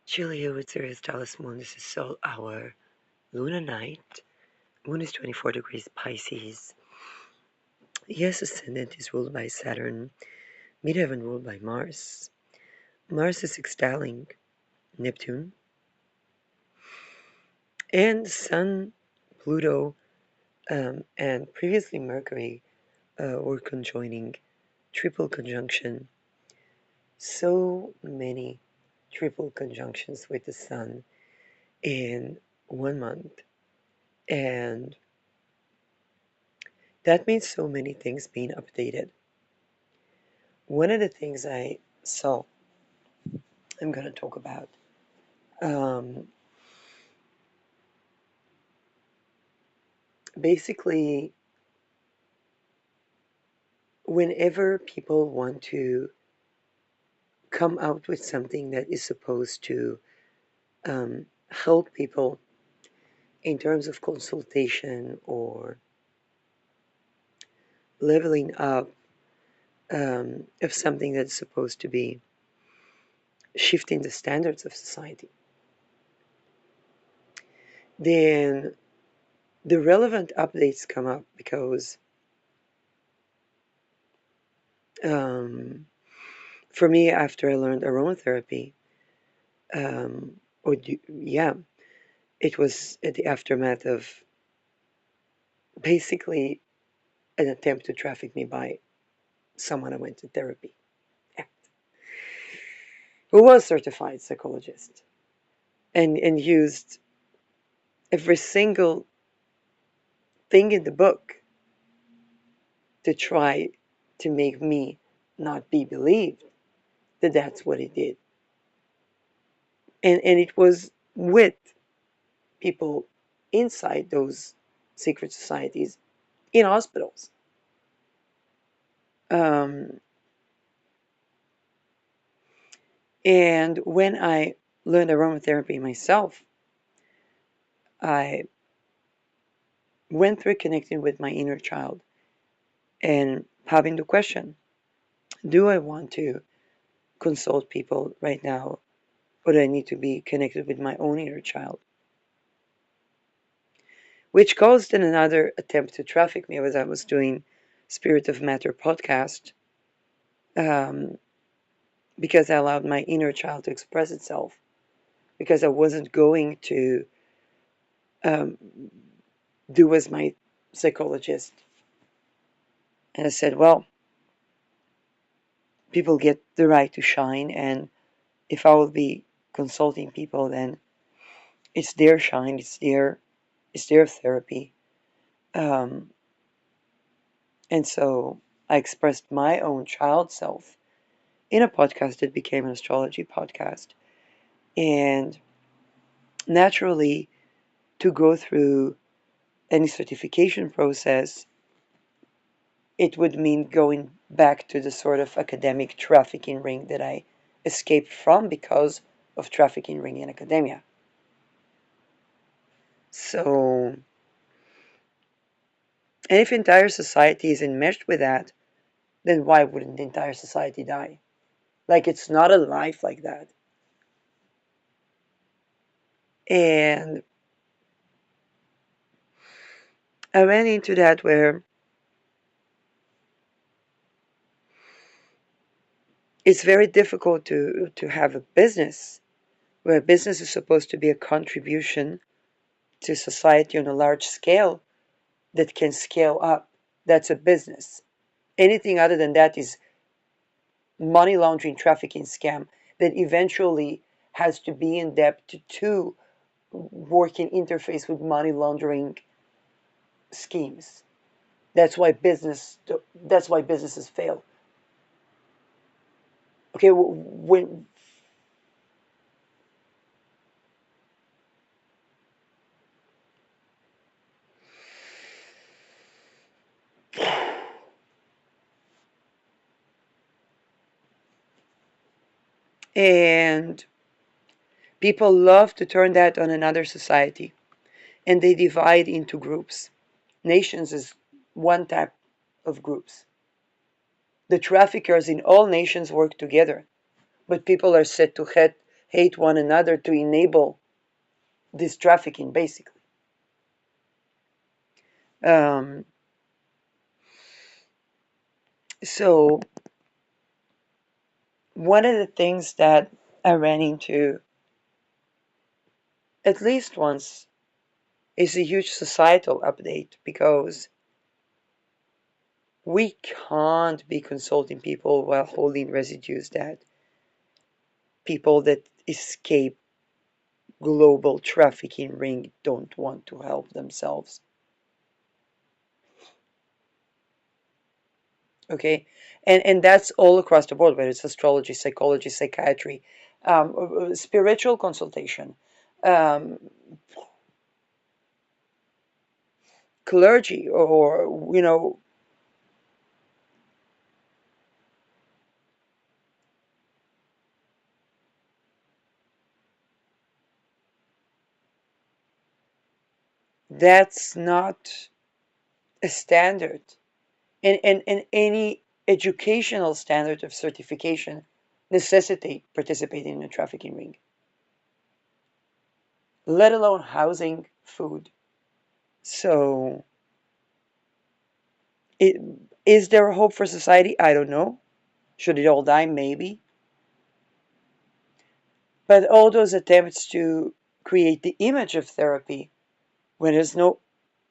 Julia with Sirius Dallas Moon. This is Soul Hour, Lunar Night. Moon is 24 degrees Pisces. Yes, Ascendant is ruled by Saturn. Midheaven ruled by Mars. Mars is sextiling Neptune. And Sun, Pluto, and previously Mercury were conjoining. Triple conjunction. So many triple conjunctions with the Sun in 1 month. And that means so many things being updated. One of the things I saw, I'm going to talk about. Basically, whenever people want to come out with something that is supposed to help people in terms of consultation or leveling up of something that's supposed to be shifting the standards of society, then the relevant updates come up because for me, after I learned aromatherapy, it was at the aftermath of basically an attempt to traffic me by someone I went to therapy at, who was a certified psychologist and used every single thing in the book to try to make me not be believed that that's what he did. And it was with people inside those secret societies in hospitals. Um, and when I learned aromatherapy myself, I went through connecting with my inner child and having the question, do I want to consult people right now, or do I need to be connected with my own inner child? Which caused in another attempt to traffic me as I was doing Spirit of Matter podcast, um, because I allowed my inner child to express itself, because I wasn't going to um, do as my psychologist. And I said, well, people get the right to shine, and if I will be consulting people, then it's their shine, it's their therapy. Um, and so I expressed my own child self in a podcast that became an astrology podcast. And naturally, to go through any certification process, it would mean going back to the sort of academic trafficking ring that I escaped from because of trafficking ring in academia. So, and if entire society is enmeshed with that, then why wouldn't the entire society die? Like, it's not a life like that. And I went into that where it's very difficult to have a business where business is supposed to be a contribution to society on a large scale that can scale up. That's a business. Anything other than that is money laundering, trafficking scam that eventually has to be in debt to work in interface with money laundering schemes. That's why businesses fail. Okay, when and people love to turn that on another society, and they divide into groups. Nations is one type of groups. The traffickers in all nations work together, but people are said to hate one another to enable this trafficking, basically. Um, so one of the things that I ran into at least once is a huge societal update, because we can't be consulting people while holding residues that people that escape global trafficking ring don't want to help themselves. Okay, and that's all across the board, whether it's astrology, psychology, psychiatry, spiritual consultation, um, clergy, or that's not a standard, and any educational standard of certification necessitate participating in a trafficking ring, let alone housing, food. So, it, is there a hope for society? I don't know. Should it all die? Maybe. But all those attempts to create the image of therapy when there's no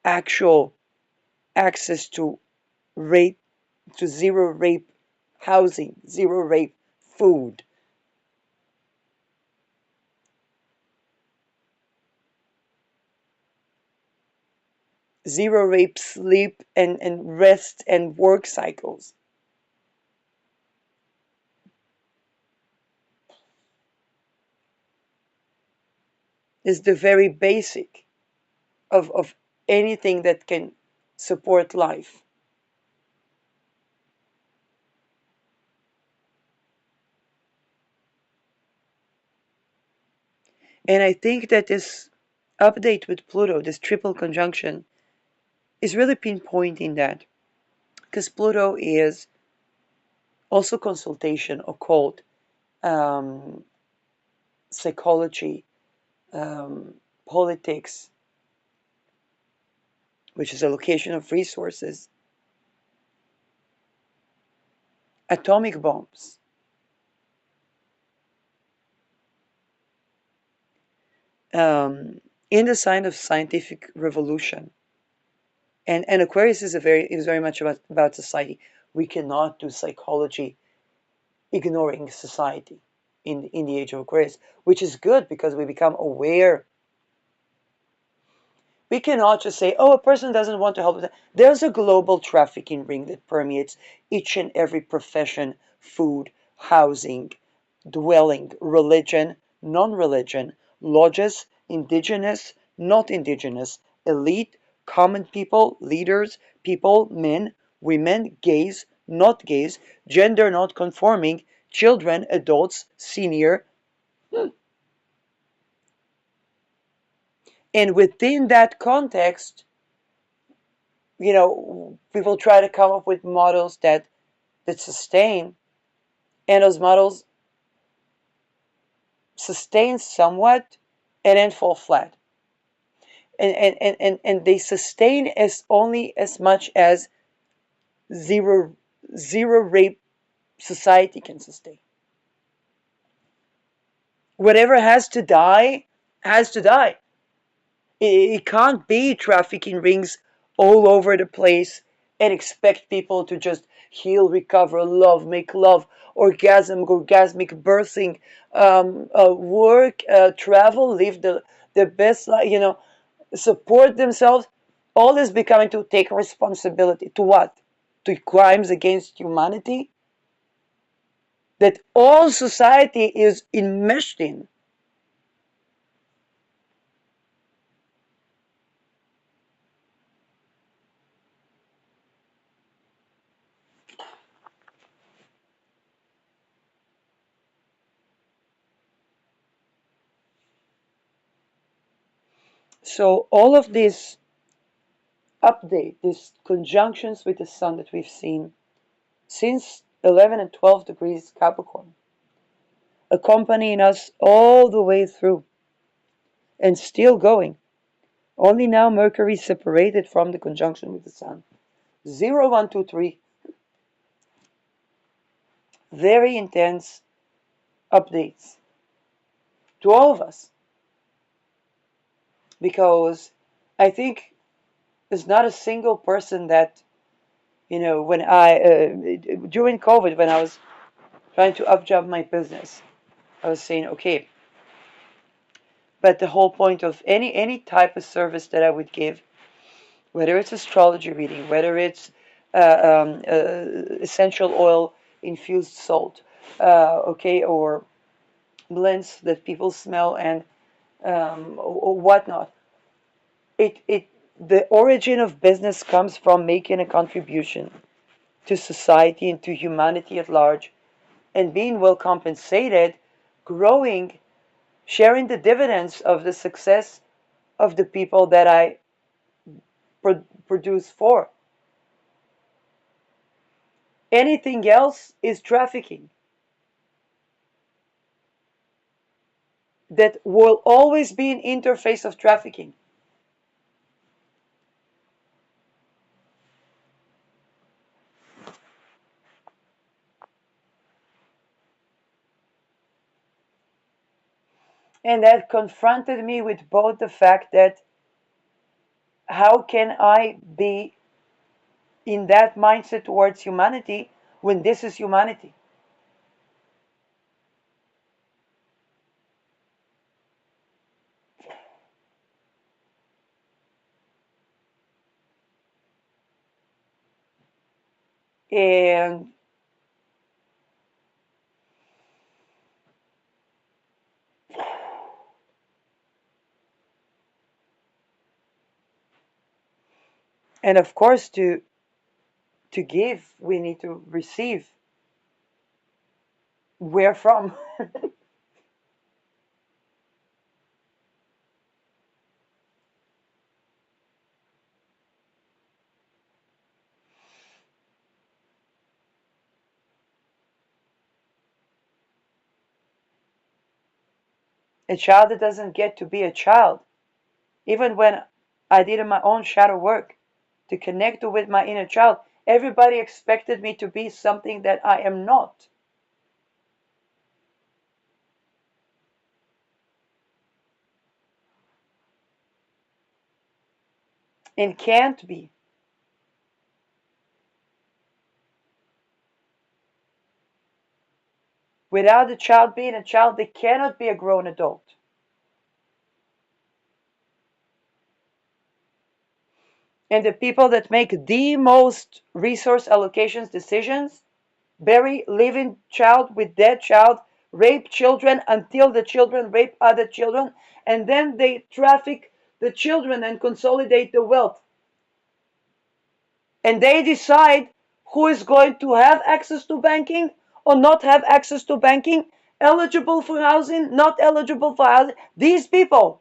actual access to rape, to zero rape housing, zero rape food, zero rape sleep and rest and work cycles, is the very basic of anything that can support life. And I think that this update with Pluto, this triple conjunction, is really pinpointing that, because Pluto is also consultation, occult, um, psychology, politics, which is allocation of resources, atomic bombs, um, in the sign of scientific revolution. And Aquarius is very much about society. We cannot do psychology ignoring society in the age of Aquarius, which is good because we become aware. We cannot just say, oh, a person doesn't want to help. There's a global trafficking ring that permeates each and every profession, food, housing, dwelling, religion, non-religion, lodges, indigenous, not indigenous, elite, common people, leaders, people, men, women, gays, not gays, gender not conforming, children, adults, senior. And within that context, people try to come up with models that sustain, and those models sustain somewhat and then fall flat. And they sustain as only as much as zero zero rape society can sustain. Whatever has to die. It can't be trafficking rings all over the place and expect people to just heal, recover, love, make love, orgasmic birthing, work, travel, live the best life, support themselves. All is becoming to take responsibility. To what? To crimes against humanity that all society is enmeshed in. So all of this update, these conjunctions with the sun that we've seen since 11 and 12 degrees Capricorn, accompanying us all the way through and still going. Only now Mercury is separated from the conjunction with the Sun. 0123, very intense updates to all of us, because I think there's not a single person that, when during COVID, when I was trying to upjob my business, I was saying, okay, but the whole point of any type of service that I would give, whether it's astrology reading, whether it's essential oil infused salt, okay, or blends that people smell and or whatnot. It the origin of business comes from making a contribution to society and to humanity at large, and being well compensated, growing, sharing the dividends of the success of the people that I produce for. Anything else is trafficking. That will always be an interface of trafficking. And that confronted me with both the fact that how can I be in that mindset towards humanity when this is humanity? And of course, to give, we need to receive. Where from? A child that doesn't get to be a child. Even when I did my own shadow work to connect with my inner child, everybody expected me to be something that I am not and can't be. Without the child being a child, they cannot be a grown adult. And the people that make the most resource allocations decisions bury living child with dead child, rape children until the children rape other children, and then they traffic the children and consolidate the wealth. And they decide who is going to have access to banking or not have access to banking, eligible for housing, not eligible for housing. These people.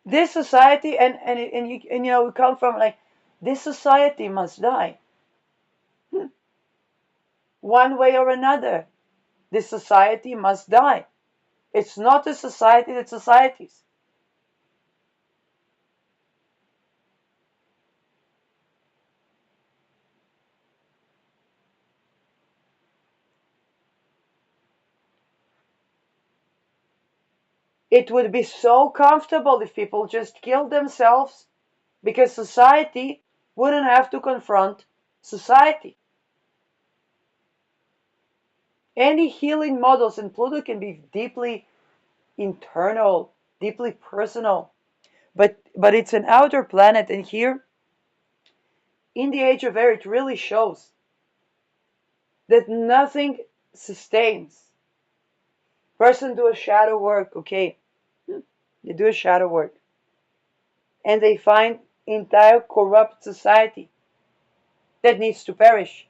This society, we come from like, this society must die. One way or another. This society must die. It's not a society, it's societies. It would be so comfortable if people just killed themselves because society wouldn't have to confront society. Any healing models, and Pluto can be deeply internal, deeply personal, but it's an outer planet, and here in the age of air it really shows that nothing sustains. Person do a shadow work, okay, they do a shadow work, and they find entire corrupt society that needs to perish.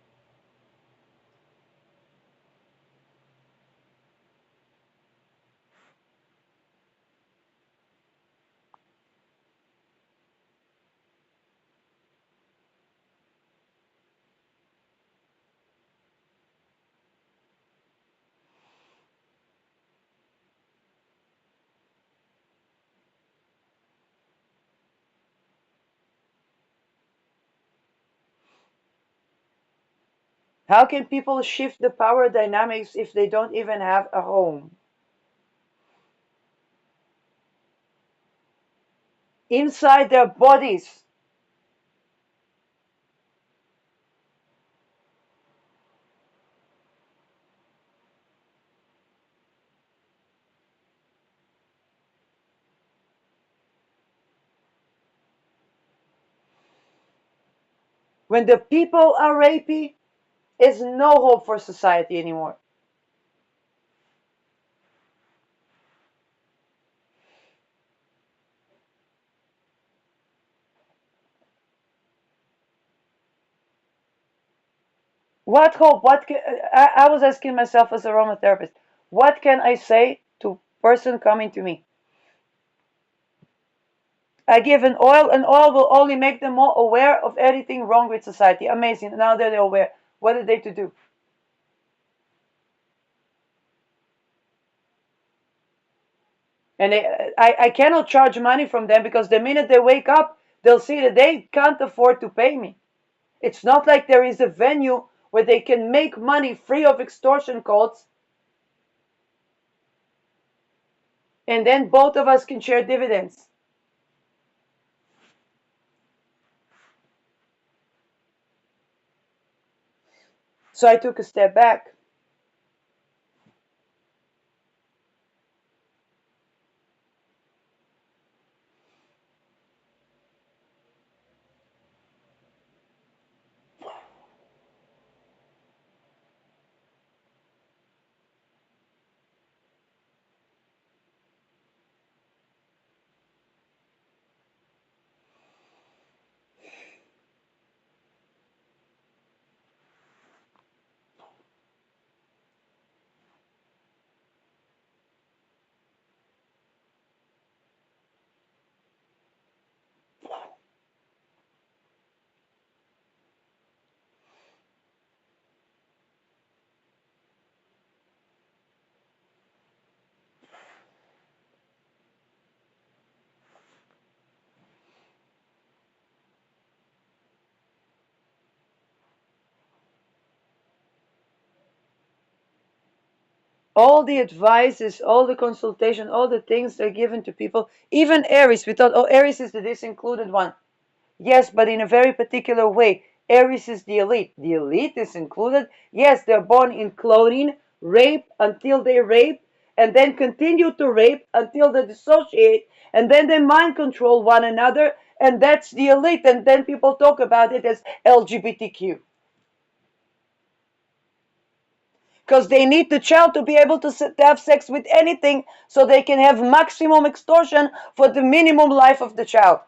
How can people shift the power dynamics if they don't even have a home? Inside their bodies. When the people are rapey, there's no hope for society anymore. What hope? I was asking myself as a aromatherapist, what can I say to person coming to me? I give an oil, and oil will only make them more aware of anything wrong with society. Amazing. Now they're aware. What are they to do? And I cannot charge money from them because the minute they wake up, they'll see that they can't afford to pay me. It's not like there is a venue where they can make money free of extortion calls, and then both of us can share dividends. So I took a step back. All the advices, all the consultation, all the things they're given to people, even Aries, we thought, oh, Aries is the disincluded one. Yes, but in a very particular way. Aries is the elite. The elite is included. Yes, they're born in clothing, rape until they rape, and then continue to rape until they dissociate, and then they mind control one another, and that's the elite. And then people talk about it as LGBTQ. Because they need the child to be able to have sex with anything so they can have maximum extortion for the minimum life of the child.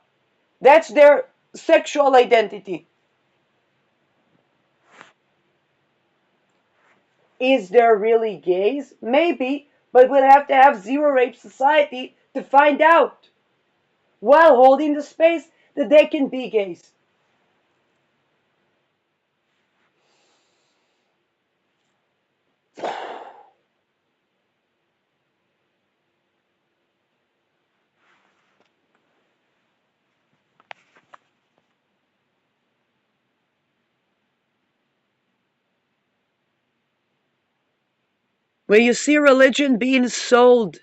That's their sexual identity. Is there really gays? Maybe, but we'll have to have zero rape society to find out, while holding the space that they can be gays. Where you see religion being sold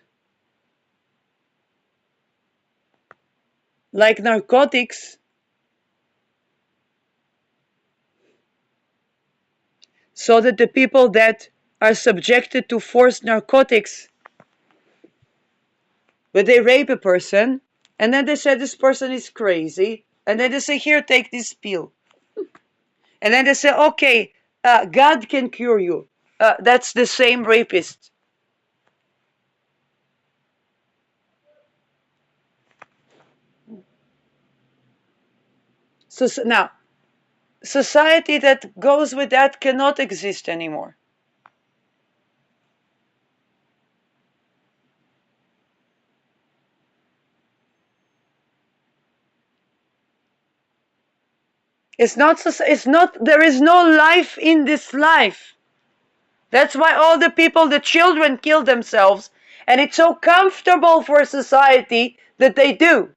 like narcotics, so that the people that are subjected to forced narcotics, where they rape a person, and then they say this person is crazy, and then they say, here, take this pill. And then they say, okay, God can cure you. That's the same rapist. So now, society that goes with that cannot exist anymore. There is no life in this life. That's why all the people, the children, kill themselves, and it's so comfortable for society that they do.